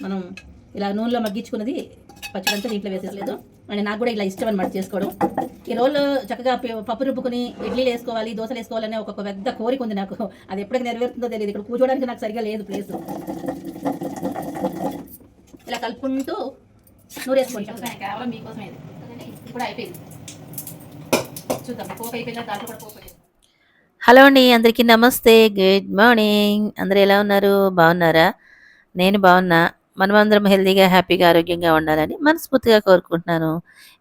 మనం ఇలా నూనెలో మగ్గించుకున్నది పచ్చిదంతా దీంట్లో వేసేయలేదు. అండ్ నాకు కూడా ఇలా ఇష్టం అనమాట చేసుకోవడం. ఈ రోజు చక్కగా పప్పు రుబ్బుకుని ఇడ్లీలు వేసుకోవాలి, దోశలు వేసుకోవాలనే ఒక పెద్ద కోరిక ఉంది నాకు. అది ఎప్పటికి నెరవేరుతుందో తెలియదు. ఇక్కడ కూర్చోడానికి నాకు సరిగా లేదు ప్లేస్. ఇలా కలుపుకుంటూ నూరేసుకోండి. కేవలం మీకోసమే ఇప్పుడు అయిపోయింది. చూద్దాం పోపు అయిపోయిందా, దాంట్లో కూడా పోపు. హలో అండి, అందరికీ నమస్తే, గుడ్ మార్నింగ్. అందరూ ఎలా ఉన్నారు? బాగున్నారా? నేను బాగున్నా. మనమందరం హెల్తీగా, హ్యాపీగా, ఆరోగ్యంగా ఉండాలని మనస్ఫూర్తిగా కోరుకుంటున్నాను.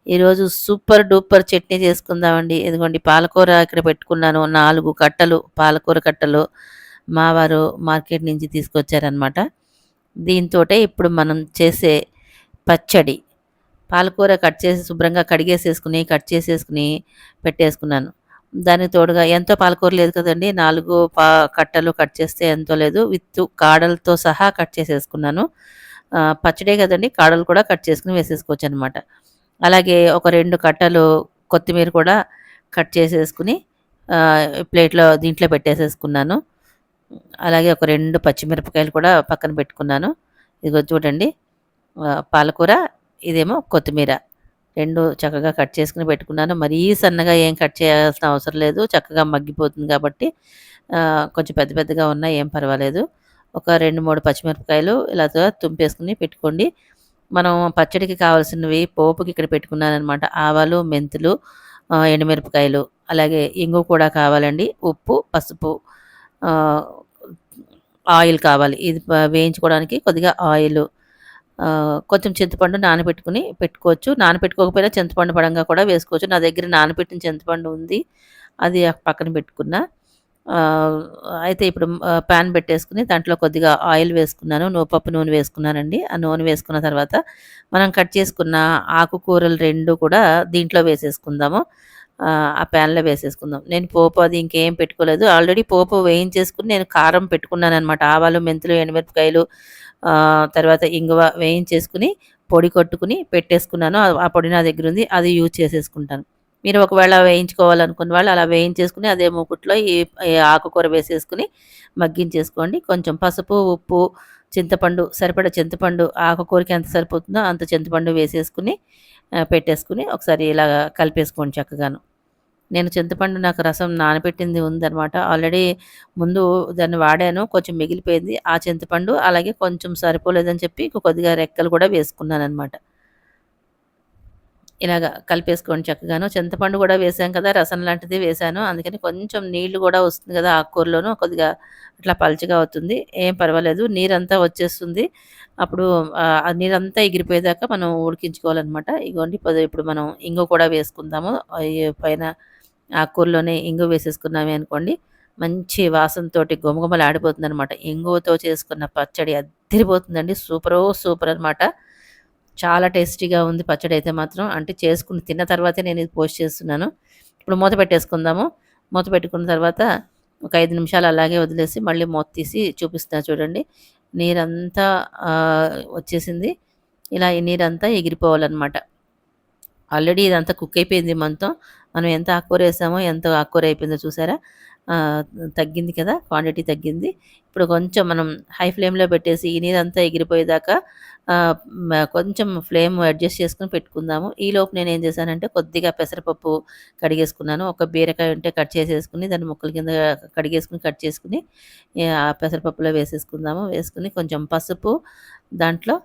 ఈరోజు సూపర్ డూపర్ చట్నీ చేసుకుందామండి. ఇదిగోండి పాలకూర ఇక్కడ పెట్టుకున్నాను. 4 కట్టలు పాలకూర కట్టలు మా వారు మార్కెట్ నుంచి తీసుకొచ్చారనమాట. దీంతోటే ఇప్పుడు మనం చేసే పచ్చడి. పాలకూర కట్ చేసి శుభ్రంగా కట్ చేసేసుకుని పెట్టేసుకున్నాను. దానికి తోడుగా ఎంతో పాలకూర లేదు కదండీ! 4 కట్టలు కట్ చేస్తే ఎంతో లేదు. విత్ కాడలతో సహా కట్ చేసేసుకున్నాను. పచ్చడే కదండీ! కాడలు కూడా కట్ చేసుకొని వేసేసుకోవచ్చనమాట. అలాగే ఒక 2 కట్టలు కొత్తిమీర కూడా కట్ చేసేసుకుని దీంట్లో పెట్టేసేసుకున్నాను. అలాగే ఒక 2 పచ్చిమిరపకాయలు కూడా పక్కన పెట్టుకున్నాను. ఇదిగో చూడండి, పాలకూర, ఇదేమో కొత్తిమీర. 2 చక్కగా కట్ చేసుకొని పెట్టుకున్నాను. మరీ సన్నగా ఏం కట్ చేయాల్సిన అవసరం లేదు. చక్కగా మగ్గిపోతుంది కాబట్టి కొంచెం పెద్ద పెద్దగా ఉన్నా ఏం పర్వాలేదు. ఒక 2, 3 పచ్చిమిరపకాయలు ఇలాగా తుంపేసుకుని పెట్టుకోండి. మనం పచ్చడికి కావాల్సినవి పోపుకి ఇక్కడ పెట్టుకున్నాననమాట. ఆవాలు, మెంతులు, ఎండుమిరపకాయలు, అలాగే ఇంగువ కూడా కావాలండి. ఉప్పు, పసుపు, ఆయిల్ కావాలి. ఇది వేయించుకోవడానికి కొద్దిగా ఆయిలు, కొంచెం చింతపండు నానబెట్టుకుని పెట్టుకోవచ్చు. నానబెట్టుకోకపోయినా చింతపండు పడంగా కూడా వేసుకోవచ్చు. నా దగ్గర నానబెట్టిన చింతపండు ఉంది. అది పక్కన పెట్టుకున్నా. అయితే ఇప్పుడు ప్యాన్ పెట్టేసుకుని దాంట్లో కొద్దిగా ఆయిల్ వేసుకున్నాను. పప్పు నూనె వేసుకున్నానండి. ఆ నూనె వేసుకున్న తర్వాత మనం కట్ చేసుకున్న ఆకుకూరలు 2 కూడా దీంట్లో వేసేసుకుందాము. ఆ ప్యాన్లో వేసేసుకుందాం. నేను పోపు అది ఇంకేం పెట్టుకోలేదు. ఆల్రెడీ పోపు వేయించేసుకుని నేను కారం పెట్టుకున్నాననమాట. ఆవాలు, మెంతులు, ఎండుమిరపకాయలు, తర్వాత ఇంగువ వేయించేసుకుని పొడి కొట్టుకుని పెట్టేసుకున్నాను. ఆ పొడి నా దగ్గర ఉంది. అది యూజ్ చేసేసుకుంటాను. మీరు ఒకవేళ వేయించుకోవాలనుకున్న వాళ్ళు అలా వేయించేసుకుని అదే మూకుట్లో ఈ ఆకుకూర వేసేసుకుని మగ్గించేసుకోండి. కొంచెం పసుపు, ఉప్పు, చింతపండు, సరిపడా చింతపండు, ఆకుకూరకి ఎంత సరిపోతుందో అంత చింతపండు వేసేసుకుని పెట్టేసుకుని ఒకసారి ఇలా కలిపేసుకోండి చక్కగాను. నేను చింతపండు నాకు రసం నానబెట్టింది ఉందనమాట. ఆల్రెడీ ముందు దాన్ని వాడాను. కొంచెం మిగిలిపోయింది. ఆ చింతపండు అలాగే కొంచెం సరిపోలేదని చెప్పి కొద్దిగా రెక్కలు కూడా వేసుకున్నాననమాట. ఇలాగ కలిపేసుకోండి చక్కగాను. చింతపండు కూడా వేసాం కదా! రసం లాంటిది వేశాను. అందుకని కొంచెం నీళ్లు కూడా వస్తుంది కదా! ఆకుకూరలోను కొద్దిగా అట్లా పలచగా అవుతుంది. ఏం పర్వాలేదు. నీరంతా వచ్చేస్తుంది. అప్పుడు ఆ నీరంతా ఎగిరిపోయేదాకా మనం ఉడికించుకోవాలనమాట. ఇగోండి ఇప్పుడు మనం ఇంగువ కూడా వేసుకుందాము. ఈ పైన ఆకుకూరలోనే ఇంగువ వేసేసుకున్నామే అనుకోండి, మంచి వాసనతోటి గుమగుమలాడిపోతుందనమాట. ఇంగువతో చేసుకున్న పచ్చడి అద్దిరిపోతుందండి. సూపర్ అనమాట. చాలా టేస్టీగా ఉంది పచ్చడి అయితే మాత్రం. అంటే చేసుకుని తిన్న తర్వాతే నేను ఇది పోస్ట్ చేస్తున్నాను. ఇప్పుడు మూత పెట్టేసుకుందాము. మూత పెట్టుకున్న తర్వాత ఒక 5 నిమిషాలు అలాగే వదిలేసి మళ్ళీ మూత తీసి చూపిస్తున్నా చూడండి. నీరంతా వచ్చేసింది. ఇలా ఈ నీరంతా ఎగిరిపోవాలన్నమాట. ఆల్రెడీ ఇదంతా కుక్ అయిపోయింది మొత్తం. మనం ఎంత ఆకుకూర వేసామో ఎంత ఆకుకూర అయిపోయిందో చూసారా? తగ్గింది కదా! క్వాంటిటీ తగ్గింది. ఇప్పుడు కొంచెం మనం హై ఫ్లేమ్‌లో పెట్టేసి ఈ నీరంతా ఎగిరిపోయేదాకా కొంచెం ఫ్లేమ్ అడ్జస్ట్ చేసుకొని పెట్టుకుందాము. ఈలోపు నేనేం చేశానంటే కొద్దిగా పెసరపప్పు కడిగేసుకున్నాను. ఒక బీరకాయ ఉంటే కట్ చేసేసుకుని దాన్ని ముక్కల కింద కట్ చేసుకుని ఆ పెసరపప్పులో వేసేసుకుందాము. వేసుకుని కొంచెం పసుపు, దాంట్లో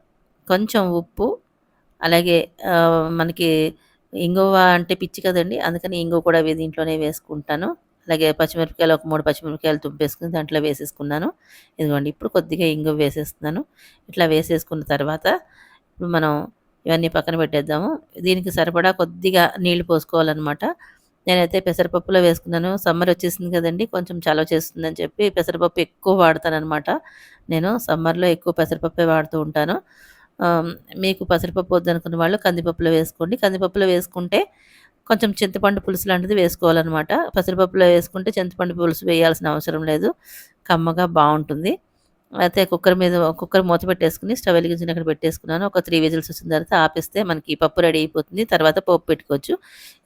కొంచెం ఉప్పు, అలాగే మనకి ఇంగువ అంటే పిచ్చి కదండీ! అందుకని ఇంగువ కూడా దీంట్లోనే వేసుకుంటాను. అలాగే పచ్చిమిరపకాయలు ఒక 3 పచ్చిమిరపకాయలు తుంపేసుకొని దాంట్లో వేసేసుకున్నాను. ఇదిగోండి ఇప్పుడు కొద్దిగా ఇంగువ వేసేస్తున్నాను. ఇట్లా వేసేసుకున్న తర్వాత ఇప్పుడు మనం ఇవన్నీ పక్కన పెట్టేద్దాము. దీనికి సరిపడా కొద్దిగా నీళ్లు పోసుకోవాలనమాట. నేనైతే పెసరపప్పులో వేసుకున్నాను. సమ్మర్ వచ్చేసింది కదండీ! కొంచెం చలవ చేస్తుందని చెప్పి పెసరపప్పు ఎక్కువ వాడతాననమాట. నేను సమ్మర్‌లో ఎక్కువ పెసరపప్పే వాడుతూ ఉంటాను. మీకు పెసరపప్పు వద్దనుకున్న వాళ్ళు కందిపప్పులో వేసుకోండి. కందిపప్పులో వేసుకుంటే కొంచెం చింతపండు పులుసు లాంటిది వేసుకోవాలనమాట. పెసరపప్పులో వేసుకుంటే చింతపండు పులుసు వేయాల్సిన అవసరం లేదు. కమ్మగా బావుంటుంది. అయితే కుక్కర్ మూత పెట్టేసుకొని స్టవ్ వెలిగించి అక్కడ పెట్టేసుకున్నాను. ఒక 3 విజిల్స్ వచ్చిన తర్వాత ఆపేస్తే మనకి పప్పు రెడీ అయిపోతుంది. తర్వాత పోపు పెట్టుకోవచ్చు.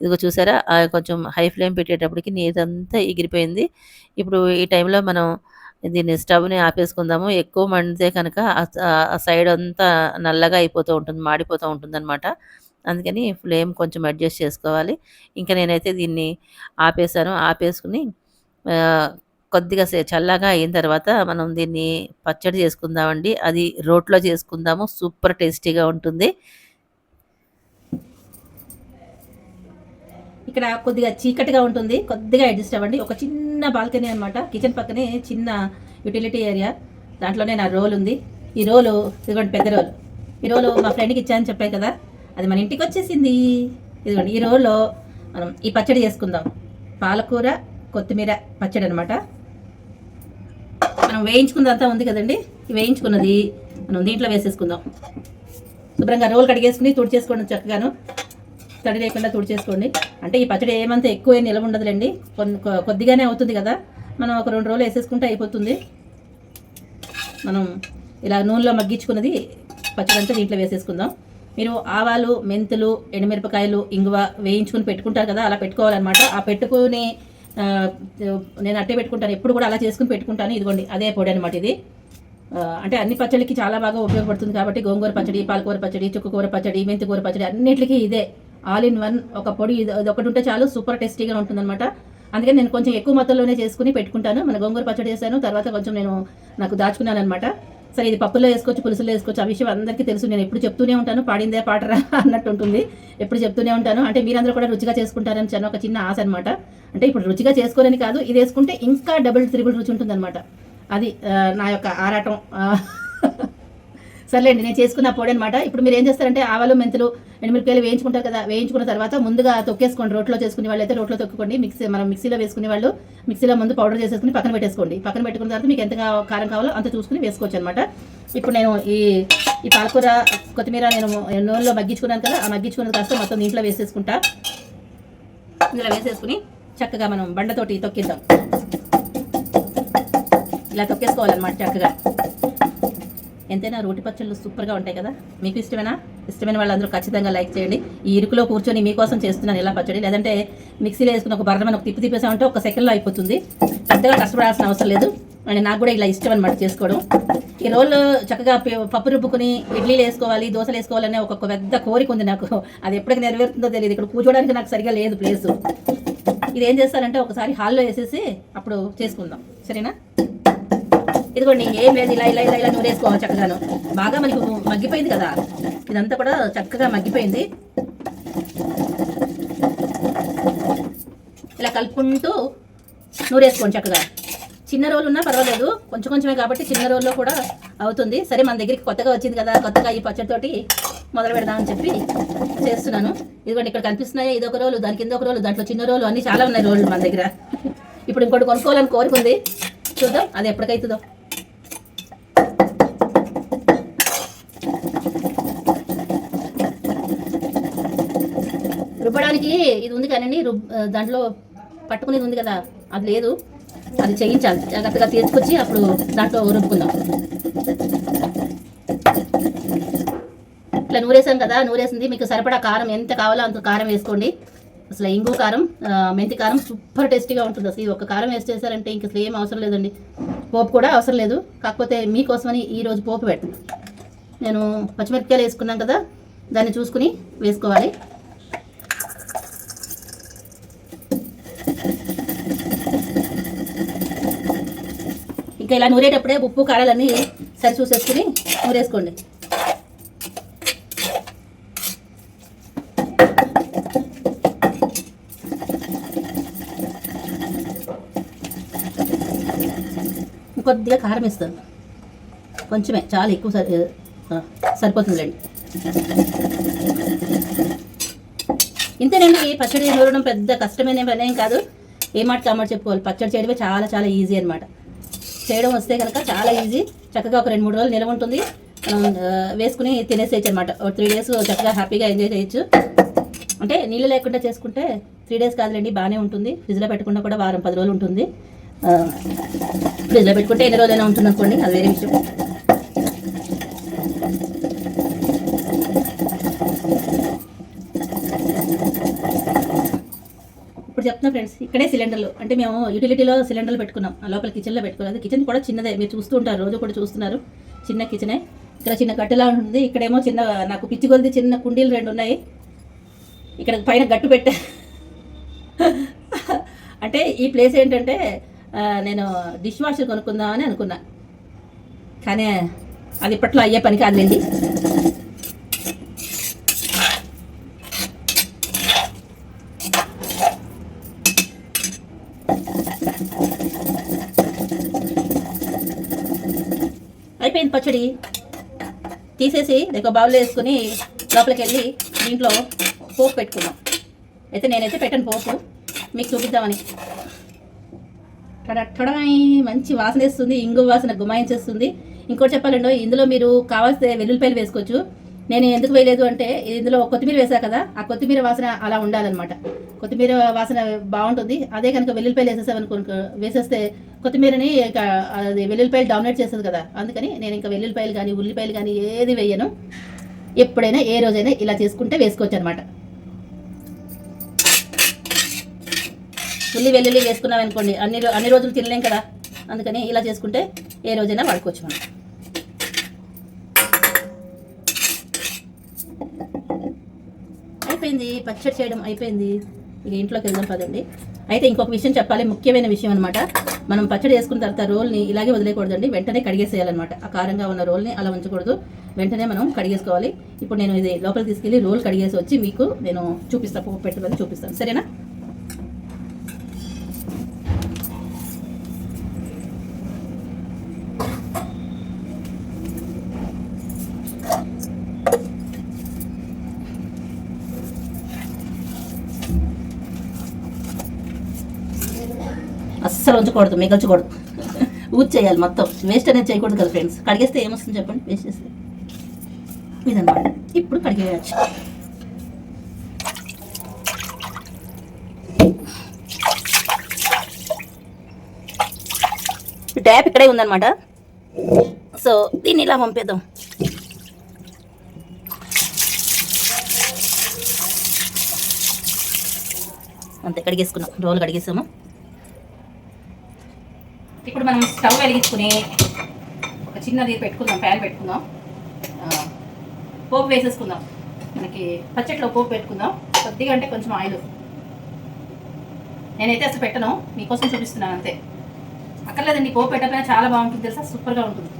ఇదిగో చూసారా? కొంచెం హై ఫ్లేమ్ పెట్టేటప్పటికి నీరంతా ఎగిరిపోయింది. ఇప్పుడు ఈ టైంలో మనం దీన్ని స్టవ్‌ని ఆపేసుకుందాము. ఎక్కువ మండితే కనుక ఆ సైడ్ అంతా నల్లగా అయిపోతూ ఉంటుంది. మాడిపోతూ ఉంటుందనమాట. అందుకని ఫ్లేమ్ కొంచెం అడ్జస్ట్ చేసుకోవాలి. ఇంక నేనైతే దీన్ని ఆపేసాను. ఆపేసుకొని కొద్దిగా చల్లగా అయిన తర్వాత మనం దీన్ని పచ్చడి చేసుకుందామండి. అది రోట్లో చేసుకుందాము. సూపర్ టేస్టీగా ఉంటుంది. ఇక్కడ కొద్దిగా చీకటిగా ఉంటుంది, కొద్దిగా అడ్జస్ట్ అవ్వండి. ఒక చిన్న బాల్కనీ అనమాట, కిచెన్ పక్కనే చిన్న యూటిలిటీ ఏరియా, దాంట్లోనే నా రోల్ ఉంది. ఈ రోలు ఇదిగోండి, పెద్ద రోల్. ఈ రోలు మా ఫ్రెండ్కి ఇచ్చానని చెప్పాను కదా, అది మన ఇంటికి వచ్చేసింది. ఇదిగోండి, ఈ రోల్లో మనం ఈ పచ్చడి చేసుకుందాం. పాలకూర కొత్తిమీర పచ్చడి అనమాట. మనం వేయించుకున్నదంతా ఉంది కదండి, ఈ వేయించుకున్నది మనం దీంట్లో వేసేసుకుందాం. శుభ్రంగా రోల్ కడిగేసుకుని తుడిచేసుకోండి, చక్కగాను తడి లేకుండా తుడిచేసుకోండి. అంటే ఈ పచ్చడి ఏమంతా ఎక్కువ నిలవ ఉండదులేండి, కొద్దిగానే అవుతుంది కదా. మనం ఒక 2 రోజులు వేసేసుకుంటే అయిపోతుంది. మనం ఇలా నూనెలో మగ్గించుకున్నది పచ్చడి అంతా దీంట్లో వేసేసుకుందాం. మీరు ఆవాలు, మెంతులు, ఎండుమిరపకాయలు, ఇంగువ వేయించుకుని పెట్టుకుంటారు కదా, అలా పెట్టుకోవాలన్నమాట. ఆ పెట్టుకుని నేను అట్టే పెట్టుకుంటాను, ఎప్పుడు కూడా అలా చేసుకుని పెట్టుకుంటాను. ఇదిగోండి, అదే పొడి అనమాట ఇది. అంటే అన్ని పచ్చడికి చాలా బాగా ఉపయోగపడుతుంది కాబట్టి, గోంగూర పచ్చడి, పాలకూర పచ్చడి, చుక్కకూర పచ్చడి, మెంతికూర పచ్చడి, అన్నిటికీ ఇదే ఆల్ ఇన్ వన్ ఒక పొడి. ఇది ఒకటి ఉంటే చాలు, సూపర్ టేస్టీగా ఉంటుందన్నమాట. అందుకని నేను కొంచెం ఎక్కువ మొత్తంలోనే చేసుకుని పెట్టుకుంటాను. మన గోంగూర పచ్చడి చేశాను, తర్వాత కొంచెం నాకు దాచుకున్నాను అనమాట. సరే, ఇది పప్పులో వేసుకోవచ్చు, పులుసులో వేసుకోవచ్చు, ఆ విషయం అందరికీ తెలుసు. నేను ఎప్పుడు చెప్తూనే ఉంటాను, పాడిందే పాటరా అన్నట్టు ఉంటుంది, ఎప్పుడు చెప్తూనే ఉంటాను. అంటే మీరందరూ కూడా రుచిగా చేసుకుంటారని ఒక చిన్న ఆశ అనమాట. అంటే ఇప్పుడు రుచిగా చేసుకోరని కాదు, ఇది వేసుకుంటే ఇంకా డబుల్ త్రిబుల్ రుచి ఉంటుందన్నమాట. అది నా యొక్క ఆరాటం. సర్లేండి, నేను చేసుకున్న పొడి అనమాట. ఇప్పుడు మీరు ఏం చేస్తారంటే, ఆవాలు, మెంతులు, ఎండుమిరపకాయలు వేయించుకుంటారు కదా, వేయించుకున్న తర్వాత ముందుగా తొక్కేసుకోండి. రోట్లో చేసుకునే వాళ్ళు అయితే రోట్లో తొక్కుకోండి. మనం మిక్సీలో వేసుకునే వాళ్ళు మిక్సీలో ముందు పౌడర్ చేసేసుకుని పక్కన పెట్టేసుకోండి. పక్కన పెట్టుకున్న తర్వాత మీకు ఎంత కారం కావాలో అంత చూసుకుని వేసుకోవచ్చు అనమాట. ఇప్పుడు నేను ఈ పాలకూర, కొత్తిమీర నేను నూనెలో మగ్గించుకున్నాను కదా, ఆ మగ్గించుకున్నది కాస్త మొత్తం దీంట్లో వేసేసుకుంటా. ఇందులో వేసేసుకుని చక్కగా మనం బండతోటి తొక్కిద్దాం. ఇలా తొక్కేసుకోవాలన్నమాట చక్కగా. ఎంతైనా రోటి పచ్చళ్ళు సూపర్గా ఉంటాయి కదా. మీకు ఇష్టమైన వాళ్ళందరూ ఖచ్చితంగా లైక్ చేయండి. ఈ ఇరుకులో కూర్చొని మీకోసం చేస్తున్నాను ఇలా పచ్చడి. లేదంటే మిక్సీలో వేసుకుని ఒక బర్రమని ఒక తిప్పేసామంటే ఒక సెకండ్లో అయిపోతుంది, పెద్దగా కష్టపడాల్సిన అవసరం లేదు. అండ్ నాకు కూడా ఇలా ఇష్టం అనమాట చేసుకోవడం. ఈ రోల్ చక్కగా పప్పు రుబ్బుకుని ఇడ్లీలు వేసుకోవాలి, దోశలు వేసుకోవాలనే ఒక పెద్ద కోరిక ఉంది నాకు. అది ఎప్పటికి నెరవేరుతుందో తెలియదు. ఇక్కడ కూర్చోడానికి నాకు సరిగా లేదు ప్లేసు. ఇది ఏం చేస్తారంటే ఒకసారి హాల్లో వేసేసి అప్పుడు చేసుకుందాం, సరేనా? ఇదిగోండి, ఏం లేదు, ఇలా ఇలా ఇలా ఇలా నూరేసుకోవాలి చక్కగాను. బాగా మనకు మగ్గిపోయింది కదా, ఇదంతా కూడా చక్కగా మగ్గిపోయింది. ఇలా కలుపుకుంటూ నూరేసుకోండి చక్కగా. చిన్న రోలు ఉన్నా పర్వాలేదు, కొంచెం కొంచెమే కాబట్టి చిన్న రోల్లో కూడా అవుతుంది. సరే, మన దగ్గరికి కొత్తగా వచ్చింది కదా, కొత్తగా ఈ పచ్చడితోటి మొదలు పెడదామని చెప్పి చేస్తున్నాను. ఇదిగోండి, ఇక్కడ కనిపిస్తున్నాయి, ఇదొక రోలు, దాని కింద ఒక రోలు, దాంట్లో చిన్న రోలు, అన్నీ చాలా ఉన్నాయి రోళ్ళు మన దగ్గర. ఇప్పుడు ఇంకోటి కొనుక్కోవాలని కోరుకుంది, చూద్దాం అది ఎప్పటికైతుందో. రుబ్బడానికి ఇది ఉంది కానీ దాంట్లో పట్టుకునేది ఉంది కదా, అది లేదు, అది చేయించాలి. జాగ్రత్తగా తీసుకొచ్చి అప్పుడు దాంట్లో రుబ్బుకుందాం. ఇట్లా నూరేసాం కదా, నూరేసింది. మీకు సరిపడా కారం ఎంత కావాలో అంత కారం వేసుకోండి. అసలు ఇంగు కారం, మెంతి కారం సూపర్ టేస్టీగా ఉంటుంది. అసలు ఈ ఒక్క కారం వేస్ట్ చేశారంటే ఇంక అసలు ఏం అవసరం లేదండి, పోపు కూడా అవసరం లేదు. కాకపోతే మీకోసమని ఈరోజు పోపు పెడతాను నేను. పచ్చిమిరపకాయలు వేసుకున్నాం కదా, దాన్ని చూసుకుని వేసుకోవాలి. ఇంకా ఇలా నూరేటప్పుడే ఉప్పు కారాలన్నీ సరి చూసేసుకుని నూరేసుకోండి. కొద్దిగా కారం వేస్తాను, కొంచెమే, చాలా ఎక్కువ సరిపోతుందిలేండి. ఇంతేనండి, పచ్చడి నూరడం పెద్ద కష్టమైన పనేం కాదు. ఏ మాట కామాట చెప్పుకోవాలి, పచ్చడి చేయడమే చాలా చాలా ఈజీ అనమాట. చేయడం వస్తే కనుక చాలా ఈజీ. చక్కగా ఒక 2-3 రోజులు నిలవ ఉంటుంది. మనం వేసుకుని తినేసేయచ్చు అనమాట. 3 days చక్కగా హ్యాపీగా ఎంజాయ్ చేయొచ్చు. అంటే నీళ్ళు లేకుండా చేసుకుంటే 3 days కాదులేండి, బాగానే ఉంటుంది. ఫ్రిడ్జ్లో పెట్టుకున్నా కూడా వారం 10 రోజులు ఉంటుంది. ఫ్రిడ్జ్లో పెట్టుకుంటే ఎన్ని రోజులైనా ఉంటుంది అనుకోండి, అది వేరే విషయం. ఇప్పుడు చెప్తున్నా ఫ్రెండ్స్, ఇక్కడే సిలిండర్లు అంటే మేము యూటిలిటీలో సిలిండర్లు పెట్టుకున్నాం, ఆ లోపల కిచెన్లో పెట్టుకోలేదు. కిచెన్ కూడా చిన్నదే, మీరు చూస్తూ ఉంటారు, రోజు కూడా చూస్తున్నారు, చిన్న కిచెనే. ఇక్కడ చిన్న గట్టులా ఉంటుంది, ఇక్కడేమో చిన్న నాకు పిచ్చి కొలిది చిన్న కుండీలు 2 ఉన్నాయి. ఇక్కడ పైన గట్టు పెట్టా. అంటే ఈ ప్లేస్ ఏంటంటే నేను డిష్ వాషర్ కొనుక్కుందామని అనుకున్నా, కానీ అది ఇప్పట్లో అయ్యే పని కాదులేండి. అయిపోయింది పచ్చడి. తీసేసి ఒక బౌల్లో వేసుకొని లోపలికి వెళ్ళి దీంట్లో పోపు పెట్టుకున్నాం. అయితే నేనైతే పెట్టను పోపు, మీకు చూపిద్దామని. టడాయి మంచి వాసన వేస్తుంది, ఇంగు వాసన గుమాయించేస్తుంది. ఇంకోటి చెప్పాలండి, ఇందులో మీరు కావాల్సిన వెల్లుల్లిపాయలు వేసుకోవచ్చు. నేను ఎందుకు వేయలేదు అంటే ఇందులో కొత్తిమీర వేసా కదా, ఆ కొత్తిమీర వాసన అలా ఉండాలన్నమాట. కొత్తిమీర వాసన బాగుంటుంది. అదే కనుక వెల్లుల్లిపాయలు వేసేస్తే కొత్తిమీరని అది వెల్లుల్లిపాయలు డామినేట్ చేస్తుంది కదా, అందుకని నేను ఇంకా వెల్లుల్లిపాయలు కానీ ఉల్లిపాయలు కానీ ఏది వేయను. ఎప్పుడైనా ఏ రోజైనా ఇలా చేసుకుంటే వేసుకోవచ్చు అనమాట. వెల్లుల్లి వేసుకున్నాం అనుకోండి, అన్ని రోజులు తినలేం కదా, అందుకని ఇలా చేసుకుంటే ఏ రోజైనా వాడుకోవచ్చు మనం. అయిపోయింది, పచ్చడి చేయడం అయిపోయింది. ఇక ఇంట్లోకి వెళ్దాం పదండి. అయితే ఇంకొక విషయం చెప్పాలి, ముఖ్యమైన విషయం అనమాట. మనం పచ్చడి వేసుకున్న తర్వాత రోల్ని ఇలాగే వదిలేయకూడదండి, వెంటనే కడిగేసేయాలన్నమాట. ఆ కారంగా ఉన్న రోల్ని అలా ఉంచకూడదు, వెంటనే మనం కడిగేసుకోవాలి. ఇప్పుడు నేను ఇది లోపలికి తీసుకెళ్ళి రోల్ కడిగేసి వచ్చి మీకు నేను చూపిస్తాను, పోపు పెట్టుదని చూపిస్తాను, సరేనా? అస్సలు ఉంచకూడదు, మిగల్చకూడదు, యూజ్ చేయాలి మొత్తం. వేస్ట్ అనేది చేయకూడదు కదా ఫ్రెండ్స్. కడిగేస్తే ఏమొస్తుంది చెప్పండి, వేస్ట్ చేస్తే ఇదన్నమాట. ఇప్పుడు కడిగేయచ్చు. ట్యాప్ ఇక్కడే ఉందన్నమాట, సో దీన్ని ఇలా పంపేద్దాం. అంతే, కడిగేసుకున్నాం, రోల్ కడిగేసాము. ఇప్పుడు మనం స్టవ్ వెలిగించుకుని ఒక చిన్నది పెట్టుకుందాం, ప్యాన్ పెట్టుకుందాం, పోపు వేసేసుకుందాం. మనకి పచ్చట్లో పోపు పెట్టుకుందాం. కొద్దిగా అంటే కొంచెం ఆయిల్, నేనైతే అసలు పెట్టను, మీకోసం చూపిస్తున్నాను అంతే. అక్కర్లేదండి, పోపు పెట్టకపోయినా చాలా బాగుంటుంది తెలుసా, సూపర్గా ఉంటుంది.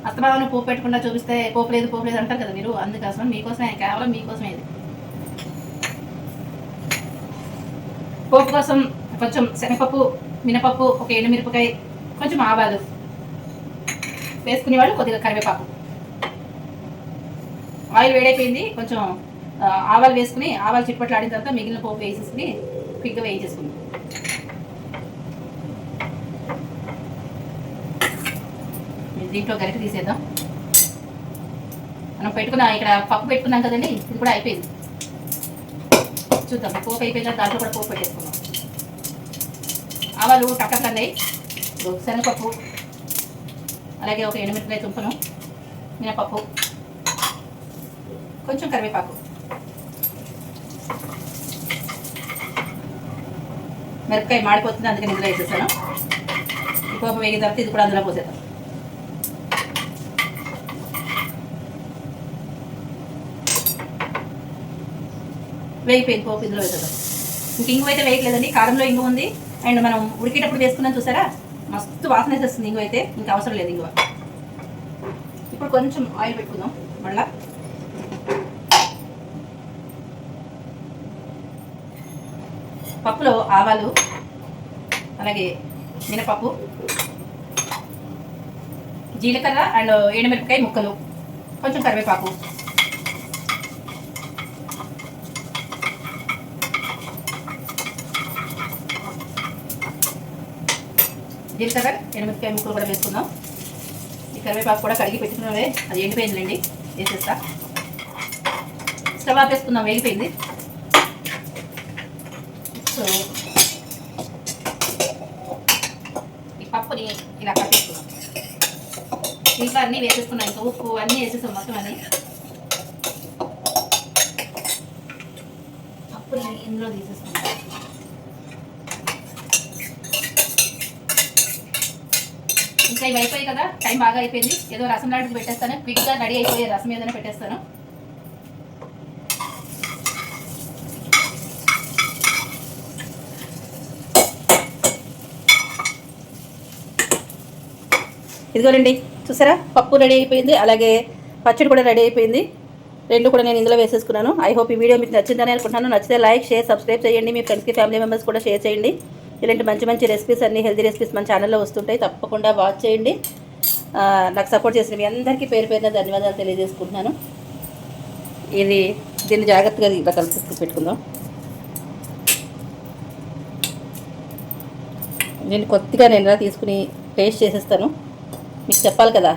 అస్తమానం పోపు పెట్టకుండా చూపిస్తే పోపు లేదు అంటారు కదా మీరు, అందుకోసం మీకోసమే, కేవలం మీకోసమే ఇది. పోపు కోసం కొంచెం శనగపప్పు, మినపప్పు, ఒక ఎండుమిరపకాయ, కొంచెం ఆవాలు వేసుకునేవాళ్ళు, కొద్దిగా కరివేపాకు. ఆయిల్ వేడైపోయింది, కొంచెం ఆవాలు వేసుకుని ఆవాలు చిట్పట్లు ఆడిన తర్వాత మిగిలిన పోపు వేసేసుకుని క్విక్గా వేయించేసుకుందాం. దీంట్లో గరిటె తీసేద్దాం. మనం ఇక్కడ పప్పు పెట్టుకున్నాం కదండి, ఇది కూడా అయిపోయింది. చూద్దాం, పోపు అయిపోయిందా, దాంట్లో కూడా పోపు పెట్టేసుకుందాం. ఆవాలు టక్కన్నాయి, శనగపప్పు, అలాగే ఒక ఎండుమిరపకాయ తుంపను, మినపప్పు, కొంచెం కరివేపాకు, మిరపకాయ మాడిపోతుంది అందుకని ఇందులో వేసేసాను. ఈ పోపు వేగిన తర్వాత ఇది కూడా అందులో పోసేద్దాం. వేగిపోయింది పోపు, ఇందులో వేసేద్దాం. ఇంక ఇంగు అయితే వేయట్లేదండి, కారంలో ఇంగు ఉంది. అండ్ మనం ఉడికేటప్పుడు వేసుకున్నాం చూసారా, మస్తు వాసన వేసేస్తుంది ఇంగు అయితే, ఇంకా అవసరం లేదు ఇంగువ. ఇప్పుడు కొంచెం ఆయిల్ పెట్టుకుందాం. మళ్ళా పప్పులో ఆవాలు, అలాగే మినపప్పు, జీలకర్ర అండ్ ఎండుమిరపకాయ ముక్కలు, కొంచెం కరివేపాకు, జీలకర్ర ఎండుమిరపకాయ ముక్కలు కూడా వేసుకుందాం. ఈ కరివేపాకు కూడా కడిగి పెట్టుకున్నవే, అది ఎండిపోయిందిలేండి, వేసేస్తా. స్టవ్ ఆపేసుకుందాం, వేగిపోయింది. సో ఈ పప్పుని ఇలా కట్టేసుకుందాం. దీంట్లో అన్నీ వేసేసుకున్నాం, ఇంకా ఉప్పు అన్నీ వేసేసాం మొత్తం. అని పప్పు పప్పుని ఇందులో తీసేసుకుంటాను. ఇంకా ఇవి అయిపోయాయి కదా, టైం బాగా అయిపోయింది. ఏదో రసం లాంటిది పెట్టేస్తాను, క్విక్గా రెడీ అయిపోయే రసం ఏదైనా పెట్టేస్తాను. ఇదిగోనండి, చూసారా, పప్పు రెడీ అయిపోయింది, అలాగే పచ్చడి కూడా రెడీ అయిపోయింది. రెండు కూడా నేను ఇందులో వేసేసుకున్నాను. ఐ హోప్ ఈ వీడియో మీకు నచ్చిందని అనుకుంటున్నాను. నచ్చితే లైక్, షేర్, సబ్స్క్రైబ్ చేయండి. మీ ఫ్రెండ్స్కి, ఫ్యామిలీ మెంబర్స్ కూడా షేర్ చేయండి. ఇలాంటి మంచి మంచి రెసిపీస్ అన్ని హెల్తీ రెసిపీస్ మన ఛానల్లో వస్తుంటాయి, తప్పకుండా వాచ్ చేయండి. నాకు సపోర్ట్ చేసిన మీ అందరికీ పేరు పేరున ధన్యవాదాలు తెలియజేసుకుంటున్నాను. దీన్ని జాగ్రత్తగా ఇలా కలిసి పెట్టుకుందాం. నేను కొద్దిగా నేను ఇలా తీసుకుని టేస్ట్ చేసేస్తాను, మీకు చెప్పాలి కదా.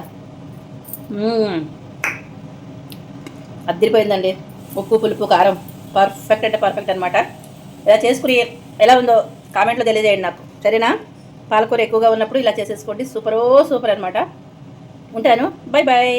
అద్దరిపోయిందండి. ఉప్పు, పులుపు, కారం పర్ఫెక్ట్ అంటే పర్ఫెక్ట్ అనమాట. ఇలా చేసుకుని ఎలా ఉందో కామెంట్లో తెలియజేయండి నాకు, సరేనా? పాలకూర ఎక్కువగా ఉన్నప్పుడు ఇలా చేసేసుకోండి, సూపర్ అనమాట. ఉంటాను, బై బాయ్.